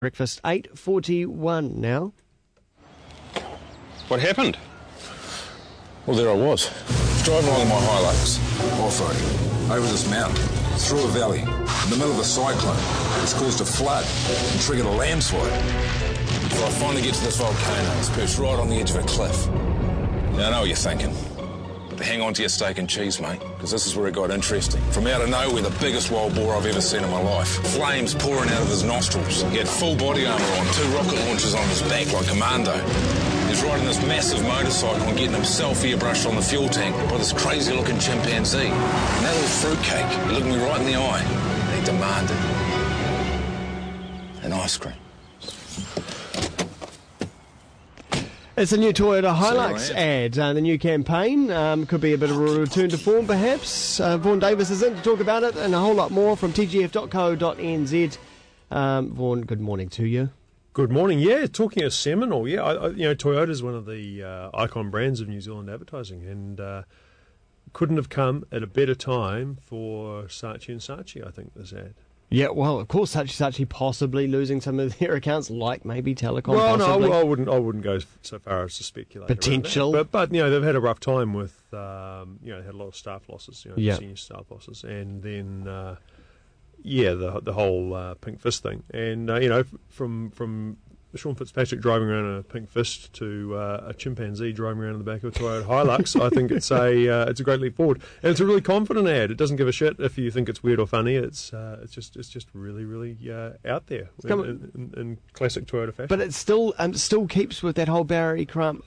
Breakfast 8:41 now. What happened? Well, there I was, driving along my Hilux, Off-road, over this mountain, through a valley, in the middle of a cyclone, which caused a flood and triggered a landslide. Before I finally get to this volcano, it's perched right on the edge of a cliff. Now, I know what you're thinking, but hang on to your steak and cheese, mate, because this is where it got interesting. From out of nowhere, the biggest wild boar I've ever seen in my life. Flames pouring out of his nostrils. He had full body armour on, 2 rocket launchers on his back like Commando. He was riding this massive motorcycle and getting himself airbrushed on the fuel tank by this crazy-looking chimpanzee. And that little fruitcake, he looked me right in the eye. And he demanded an ice cream. It's a new Toyota Hilux ad, the new campaign. Could be a bit of a return to form, perhaps. Vaughn Davis is in to talk about it and a whole lot more from tgf.co.nz. Vaughn, good morning to you. Good morning. Yeah, talking of seminal, Toyota is one of the icon brands of New Zealand advertising, and couldn't have come at a better time for Saatchi & Saatchi, I think, this ad. Yeah, well, of course, Saatchi possibly losing some of their accounts, like maybe Telecom. Well, possibly. no, I wouldn't go so far as to speculate. Potential, but they've had a rough time with they had a lot of staff losses, senior staff losses, and then the whole Pink Fist thing, and from Sean Fitzpatrick driving around in a pink fist to a chimpanzee driving around in the back of a Toyota Hilux, I think it's a great leap forward, and it's a really confident ad. It doesn't give a shit if you think it's weird or funny. It's just really out there in classic Toyota fashion. But it still keeps with that whole Barry Crump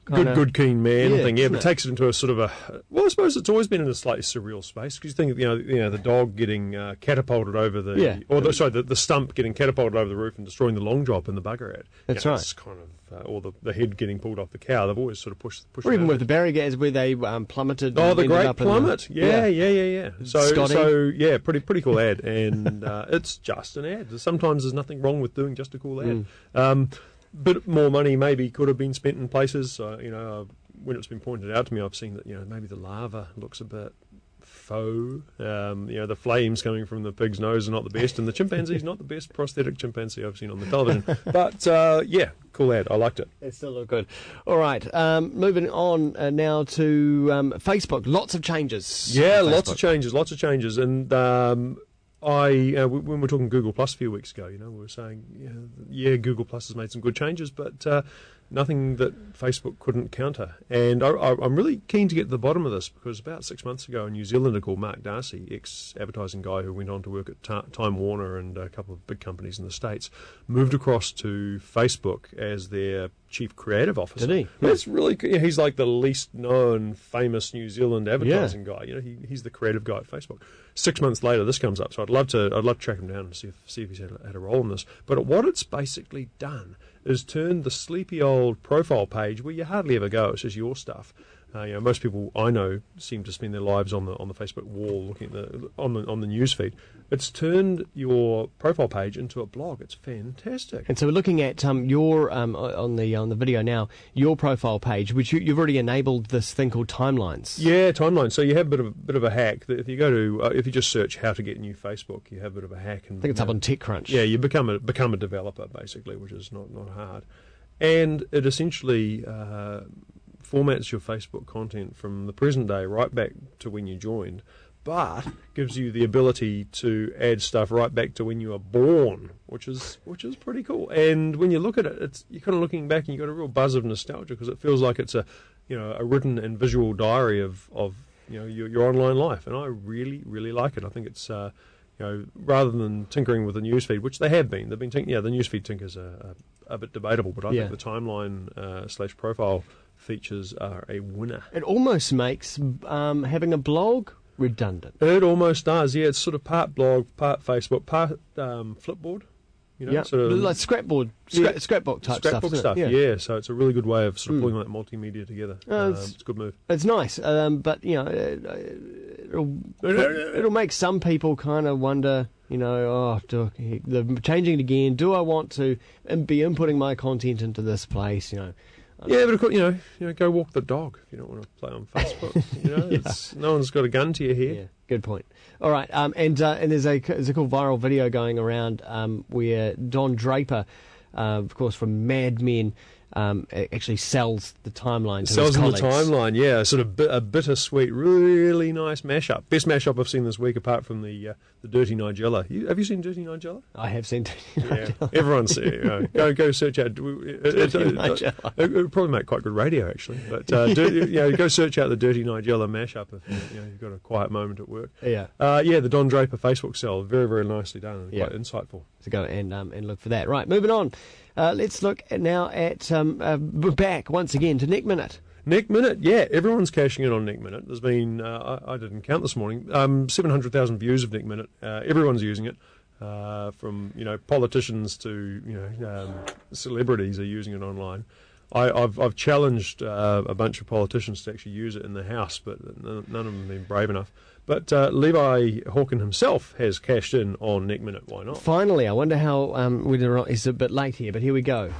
good keen man thing, but it takes it into a sort of a. Well, I suppose it's always been in a slightly surreal space, because you think the dog getting catapulted over the stump getting catapulted over the roof and destroying the long drop in the bugger ad. That's right. It's kind of or the head getting pulled off the cow. They've always sort of pushed. Or even with the Barry ads where they plummeted. Oh, the great plummet! Yeah. Scotty. So pretty cool ad, and it's just an ad. Sometimes there's nothing wrong with doing just a cool ad. But more money maybe could have been spent in places. When it's been pointed out to me, I've seen that maybe the lava looks a bit faux. The flames coming from the pig's nose are not the best, and the chimpanzee's not the best prosthetic chimpanzee I've seen on the television. But cool ad. I liked it. It still looked good. All right, moving on now to Facebook. Lots of changes. Yeah, lots of changes, and. When we were talking Google Plus a few weeks ago, we were saying, Google Plus has made some good changes, but nothing that Facebook couldn't counter. And I'm really keen to get to the bottom of this, because about 6 months ago, a New Zealander called Mark Darcy, ex-advertising guy who went on to work at Time Warner and a couple of big companies in the States, moved across to Facebook as their chief creative officer. Did he? That's really cool. He's like the least known famous New Zealand advertising guy. He's the creative guy at Facebook. 6 months later, this comes up, so I'd love to track him down and see if he's had a role in this. But what it's basically done is turned the sleepy old profile page, where you hardly ever go, it's just your stuff. Most people I know seem to spend their lives on the Facebook wall, looking at on the news feed. It's turned your profile page into a blog. It's fantastic. And so we're looking at your on the video now, your profile page, which you've already enabled this thing called timelines. Yeah, timelines. So you have a bit of a hack. If you go to if you just search how to get new Facebook, you have a bit of a hack. And I think it's up on TechCrunch. Yeah, you become a developer basically, which is not hard, and it essentially formats your Facebook content from the present day right back to when you joined, but gives you the ability to add stuff right back to when you were born, which is pretty cool. And when you look at it, you're kind of looking back and you've got a real buzz of nostalgia, because it feels like it's a written and visual diary of your online life, and I really like it. I think it's rather than tinkering with the newsfeed, which they have been. They've been the newsfeed tinkers are a bit debatable, but I think the timeline / profile features are a winner. It almost makes having a blog redundant. It almost does, yeah. It's sort of part blog, part Facebook, part Flipboard. Sort of like scrapbook type stuff. Yeah. So it's a really good way of sort of pulling that multimedia together. It's a good move. It's nice, but it'll make some people kind of wonder. They're changing it again. Do I want to be inputting my content into this place? Yeah, but of course, you know, go walk the dog if you don't want to play on Facebook. You know, no one's got a gun to your head. Yeah, good point. All right, and there's a cool viral video going around where Don Draper, of course, from Mad Men, actually sells the timeline to his colleagues. The timeline, yeah, sort of a bittersweet, really nice mashup. Best mashup I've seen this week, apart from the Dirty Nigella. Have you seen Dirty Nigella? I have seen Dirty Nigella. Yeah, everyone's go search out. Dirty Nigella. It would probably make quite good radio, actually. But go search out the Dirty Nigella mashup if you've got a quiet moment at work. Yeah, the Don Draper Facebook sell, very very nicely done and quite insightful. So go and look for that. Right, moving on. Let's look now at back once again to Neck Minute. Neck Minute, yeah, everyone's cashing in on Neck Minute. There's been, I didn't count this morning, 700,000 views of Neck Minute. Everyone's using it, from politicians to celebrities are using it online. I've challenged a bunch of politicians to actually use it in the House, but none of them have been brave enough. But Levi Hawken himself has cashed in on Neck Minute. Why not? Finally, I wonder how he's a bit late here, but here we go.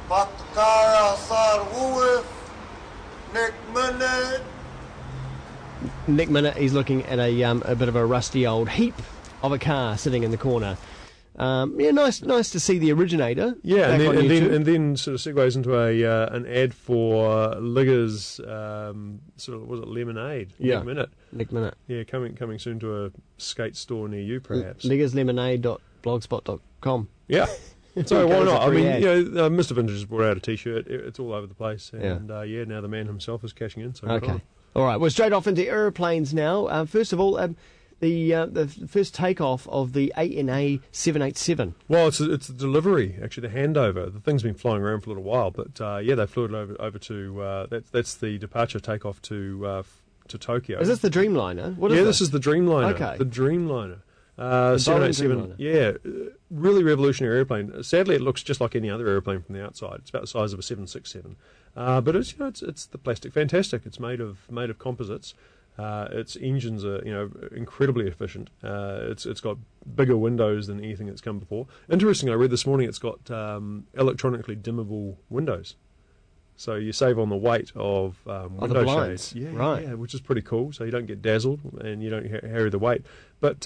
Park the car outside Woolworth. Neck Minute. Neck Minute, he's looking at a bit of a rusty old heap of a car sitting in the corner. Nice to see the originator. Yeah, and then sort of segues into an ad for Liggers, was it Lemonade? Yeah, Neck Minute. Yeah, coming soon to a skate store near you, perhaps. LiggersLemonade.blogspot.com. Yeah. So why not? I mean, Mr. Vintage has brought out a T-shirt. It's all over the place, and now the man himself is cashing in. So okay, all right. We're straight off into aeroplanes now. First of all, the first takeoff of the ANA 787. Well, it's the delivery, actually, the handover. The thing's been flying around for a little while, but they flew it over to that's the departure takeoff to Tokyo. Is this the Dreamliner? What is this is the Dreamliner. Okay, the Dreamliner. 787. Yeah, really revolutionary airplane. Sadly, it looks just like any other airplane from the outside. It's about the size of a 767, but it's the plastic fantastic. It's made of composites. Its engines are incredibly efficient. It's got bigger windows than anything that's come before. Interestingly, I read this morning it's got electronically dimmable windows, so you save on the weight of window shades. Yeah, right. Yeah, which is pretty cool. So you don't get dazzled and you don't carry the weight. But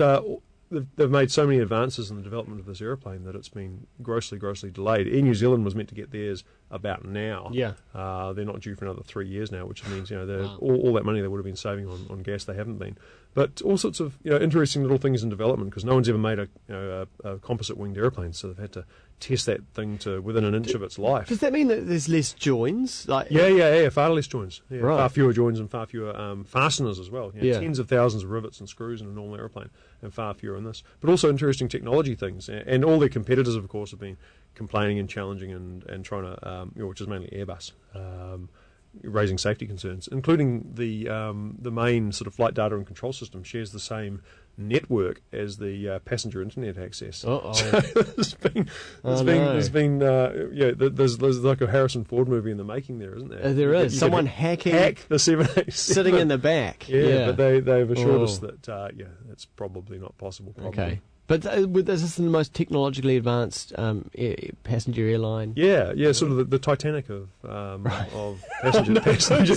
they've made so many advances in the development of this aeroplane that it's been grossly delayed. Air New Zealand was meant to get theirs about now. Yeah. They're not due for another 3 years now, which means all that money they would have been saving on gas, they haven't been. But all sorts of interesting little things in development, because no one's ever made a composite winged airplane, so they've had to test that thing to within an inch of its life. Does that mean that there's less joins? Yeah, far less joins. Yeah, right. Far fewer joins and far fewer fasteners as well. Tens of thousands of rivets and screws in a normal airplane, and far fewer in this. But also interesting technology things, and all their competitors, of course, have been complaining and challenging and trying to, which is mainly Airbus, raising safety concerns, including the main sort of flight data and control system shares the same network as the passenger internet access. So there's like a Harrison Ford movie in the making there, isn't there? There is. Someone hack the 787 sitting in the back. Yeah, but they've assured us that that's probably not possible. Probably. Okay. But is this the most technologically advanced passenger airline? Yeah, sort of the Titanic of passenger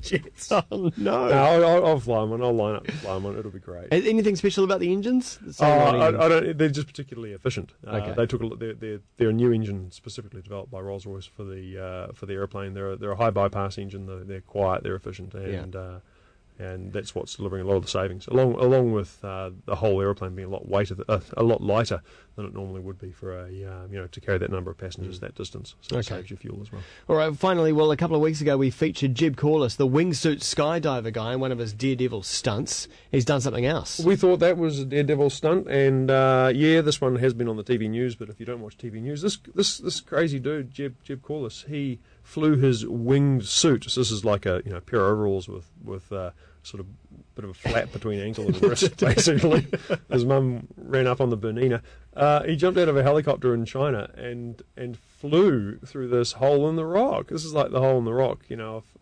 jets. Oh no! I'll fly one. I'll line up and fly one. It'll be great. Anything special about the engines? I don't. They're just particularly efficient. Okay. They took they're a new engine specifically developed by Rolls-Royce for the airplane. They're a high bypass engine. They're quiet. They're efficient. And that's what's delivering a lot of the savings, along with the whole aeroplane being a lot lighter than it normally would be for to carry that number of passengers that distance. So it saves you fuel as well. All right, finally, a couple of weeks ago we featured Jeb Corliss, the wingsuit skydiver guy, in one of his Daredevil stunts. He's done something else. We thought that was a Daredevil stunt, and this one has been on the TV news. But if you don't watch TV news, this crazy dude, Jeb Corliss, he flew his winged suit. So this is like a pair of overalls with sort of bit of a flap between ankle and wrist, basically. His mum ran up on the Bernina. He jumped out of a helicopter in China and flew through this hole in the rock. This is like the hole in the rock,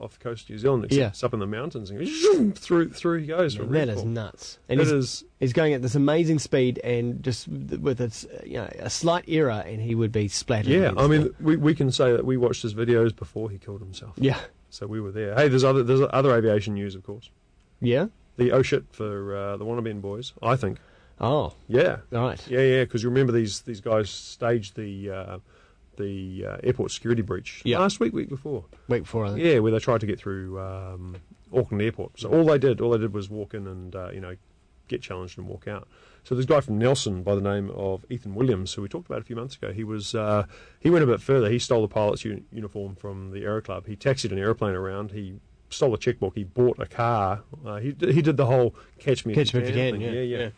off the coast of New Zealand, except it's up in the mountains. And through he goes. That is nuts. And he's going at this amazing speed, and just with a slight error, and he would be splattered. Yeah, I mean, we can say that we watched his videos before he killed himself. Yeah. So we were there. Hey, there's other aviation news, of course. Yeah? The oh shit for the Wannaben boys, I think. Oh. Yeah. Right. Yeah, because you remember these guys staged the airport security breach last week before. Week before, I think. Yeah, where they tried to get through Auckland Airport. So all they did was walk in and get challenged and walk out. So this guy from Nelson by the name of Ethan Williams, who we talked about a few months ago, he went a bit further. He stole the pilot's uniform from the Aero Club. He taxied an aeroplane around. He stole a checkbook. He bought a car. He did the whole catch me if you can thing. Yeah.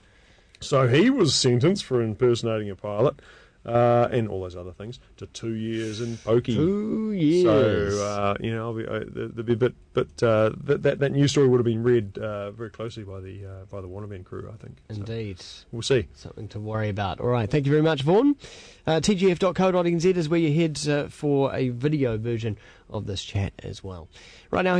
So he was sentenced for impersonating a pilot. And all those other things, to 2 years in pokey. 2 years. So there'd be a bit, but that news story would have been read very closely by the Wannaben crew, I think. Indeed. So we'll see. Something to worry about. All right, thank you very much, Vaughn. TGF.co.nz is where you head for a video version of this chat as well. Right now.